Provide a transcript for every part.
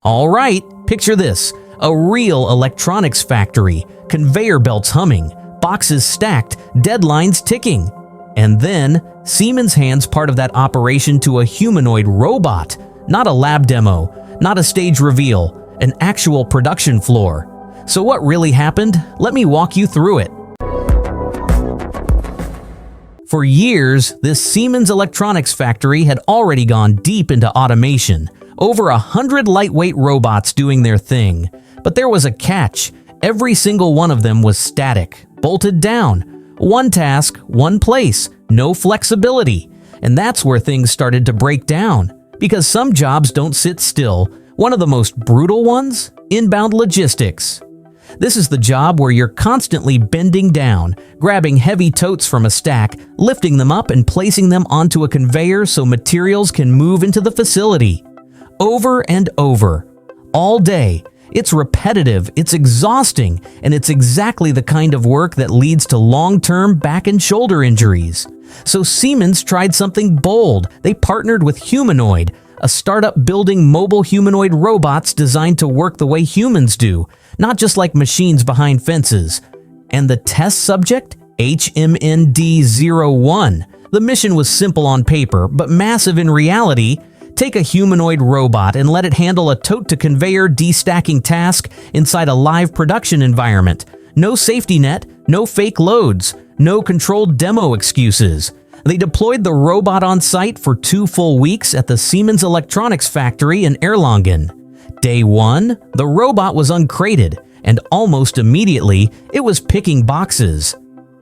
All right, picture this. A real electronics factory, conveyor belts humming, boxes stacked, deadlines ticking. And then, Siemens hands part of that operation to a humanoid robot. Not a lab demo, not a stage reveal, an actual production floor. So what really happened? Let me walk you through it. For years, this Siemens electronics factory had already gone deep into automation. Over 100 lightweight robots doing their thing. But there was a catch. Every single one of them was static, bolted down. One task, one place, no flexibility. And that's where things started to break down. Because some jobs don't sit still. One of the most brutal ones? Inbound logistics. This is the job where you're constantly bending down, grabbing heavy totes from a stack, lifting them up and placing them onto a conveyor so materials can move into the facility. Over and over. All day. It's repetitive, it's exhausting, and it's exactly the kind of work that leads to long-term back and shoulder injuries. So Siemens tried something bold. They partnered with Humanoid, a startup building mobile humanoid robots designed to work the way humans do, not just like machines behind fences. And the test subject? HMND-01. The mission was simple on paper, but massive in reality. Take a humanoid robot and let it handle a tote-to-conveyor destacking task inside a live production environment. No safety net, no fake loads, no controlled demo excuses. They deployed the robot on site for 2 full weeks at the Siemens electronics factory in Erlangen. Day 1, the robot was uncrated, and almost immediately, it was picking boxes.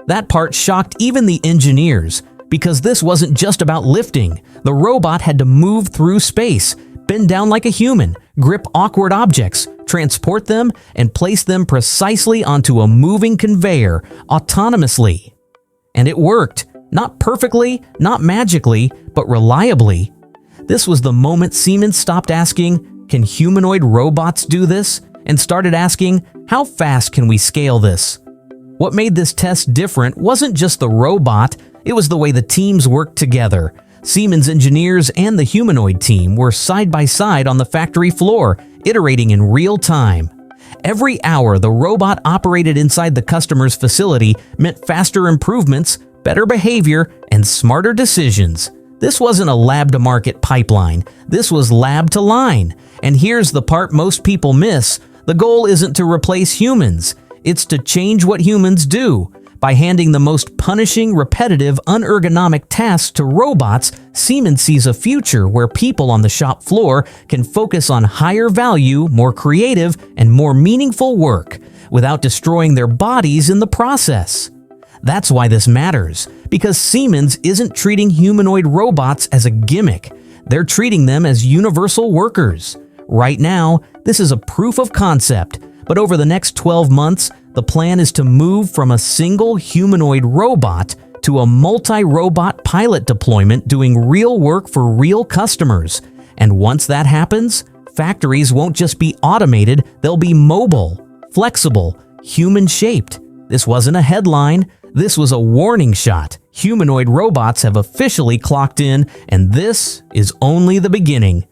That part shocked even the engineers, because this wasn't just about lifting. The robot had to move through space, bend down like a human, grip awkward objects, transport them, and place them precisely onto a moving conveyor, autonomously. And it worked. Not perfectly, not magically, but reliably. This was the moment Siemens stopped asking, "Can humanoid robots do this?" and started asking, "How fast can we scale this?" What made this test different wasn't just the robot, it was the way the teams worked together. Siemens engineers and the humanoid team were side by side on the factory floor, iterating in real time. Every hour the robot operated inside the customer's facility meant faster improvements, better behavior, and smarter decisions. This wasn't a lab-to-market pipeline. This was lab-to-line. And here's the part most people miss. The goal isn't to replace humans. It's to change what humans do. By handing the most punishing, repetitive, unergonomic tasks to robots, Siemens sees a future where people on the shop floor can focus on higher value, more creative, and more meaningful work without destroying their bodies in the process. That's why this matters, because Siemens isn't treating humanoid robots as a gimmick. They're treating them as universal workers. Right now, this is a proof of concept, but over the next 12 months, the plan is to move from a single humanoid robot to a multi-robot pilot deployment doing real work for real customers. And once that happens, factories won't just be automated, they'll be mobile, flexible, human-shaped. This wasn't a headline, this was a warning shot. Humanoid robots have officially clocked in, and this is only the beginning.